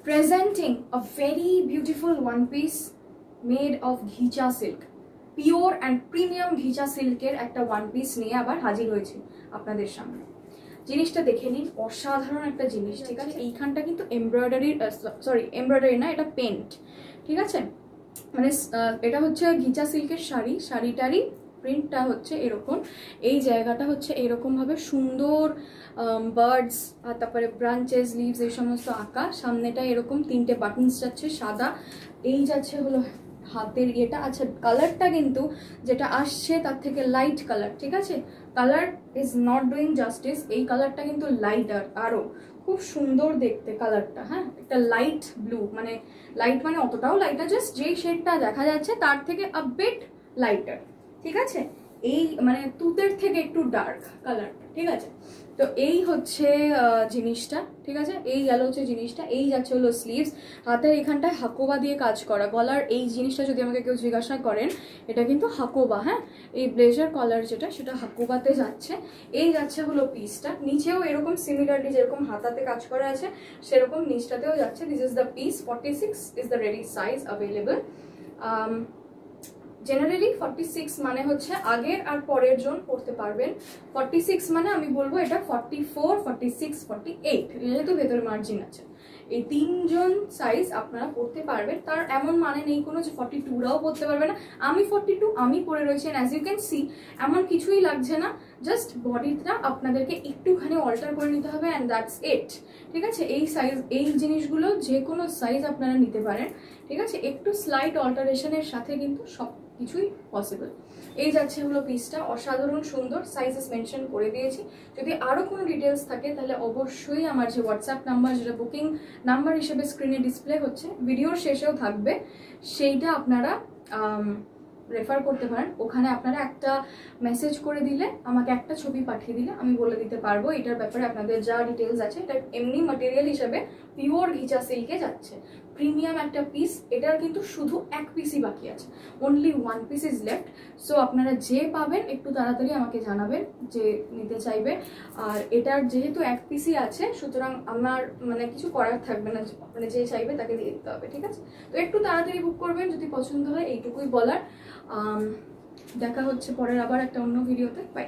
presenting a very beautiful one piece made of ghicha silk, pure and premium ghicha silker একটা one piece নিয়ে আবার হাজির হয়েছে আপনাদের সামনে। জিনিসটা দেখে নিন, অসাধারণ একটা জিনিস, ঠিক আছে। এইখানটা কিন্তু এমব্রয়ডারি না, এটা পেন্ট, ঠিক আছে। মানে এটা হচ্ছে গিচা সিল্কের শাড়ি, শাড়িটারই প্রিন্টটা হচ্ছে এরকম, এই জায়গাটা হচ্ছে এরকম ভাবে সুন্দর বার্ডস আর তারপরে ব্রাঞ্চেস, লিভস এই সমস্ত আঁকা। সামনেটা এরকম 3টে বাটনস যাচ্ছে সাদা, এই যাচ্ছে হলো হাতের ইয়েটা। আচ্ছা, কালারটা কিন্তু যেটা আসছে তার থেকে লাইট কালার, ঠিক আছে। Colour is not doing justice, এই কালারটা কিন্তু লাইটার, আরো খুব সুন্দর দেখতে কালারটা। হ্যাঁ, একটা লাইট ব্লু, মানে লাইট মানে অতটাও লাইট না, জাস্ট যেই শেডটা দেখা যাচ্ছে তার থেকে আ বিট লাইটার, ঠিক আছে। এই মানে তুতের থেকে একটু ডার্ক কালারটা, ঠিক আছে। তো এই হচ্ছে জিনিসটা, ঠিক আছে। এই গেল হচ্ছে জিনিসটা, এই যাচ্ছে হলো স্লিভস। হাতের এখানটায় হাকোবা দিয়ে কাজ করা। গলার এই জিনিসটা যদি আমাকে কেউ জিজ্ঞাসা করেন, এটা কিন্তু হাকোবা। হ্যাঁ, এই ব্লেজার কলার যেটা, সেটা হাকোবাতে যাচ্ছে। এই যাচ্ছে হলো পিসটা, নিচেও এরকম সিমিলারলি যেরকম হাতাতে কাজ করা আছে সেরকম নিচটাতেও যাচ্ছে। This is the piece, 46 is the ready size available. Generally 46 মানে হচ্ছে আগের আর পরের জন পড়তে পারবেন। 46 মানে আমি বলবো এটা 44, 46, 48, যেহেতু ভেতরে মার্জিন আছে। এই 3 জন সাইজ আপনারা পড়তে পারবেন, তার এমন মানে নেই কোনো যে 42রাও পড়তে পারবে না। আমি 42 আমি পরে রয়েছি, অ্যাজ ইউ ক্যান সি এমন কিছুই লাগছে না, জাস্ট বডিটা আপনাদেরকে একটুখানি অল্টার করে নিতে হবে অ্যান্ড দ্যাটস ইট, ঠিক আছে। এই সাইজ, এই জিনিসগুলো যে কোনো সাইজ আপনারা নিতে পারেন, ঠিক আছে। একটু স্লাইট অল্টারেশনের সাথে কিন্তু সব কিছুই পসিবল। এই যাচ্ছে হলো পিসটা, অসাধারণ সুন্দর, সাইজেস মেনশন করে দিয়েছি। যদি আরো কোনো ডিটেলস থাকে তাহলে অবশ্যই আমার যে হোয়াটসঅ্যাপ নাম্বার, যেটা বুকিং নাম্বার হিসেবে স্ক্রিনে ডিসপ্লে হচ্ছে, ভিডিওর শেষেও থাকবে, সেইটা আপনারা রেফার করতে পারেন। ওখানে আপনারা একটা মেসেজ করে দিলে, আমাকে একটা ছবি পাঠিয়ে দিলে আমি বলে দিতে পারবো এটার ব্যাপারে আপনাদের যা ডিটেলস আছে। এটা এমনি ম্যাটেরিয়াল হিসেবে পিওর ঘিচা সিল্কে যাচ্ছে, প্রিমিয়াম একটা পিস। এটার কিন্তু শুধু এক পিসই বাকি আছে, only 1 piece is left. So আপনারা যে পাবেন একটু তাড়াতাড়ি আমাকে জানাবেন যে নিতে চাইবে। আর এটার যেহেতু এক পিসই আছে, সুতরাং আমার মানে কিছু করার থাকবে না, মানে যে চাইবে তাকে দিয়ে দিতে হবে, ঠিক আছে। তো একটু তাড়াতাড়ি বুক করবেন যদি পছন্দ হয়, এইটুকুই বলার। দেখা হচ্ছে পরের আবার একটা অন্য ভিডিওতে। বাই।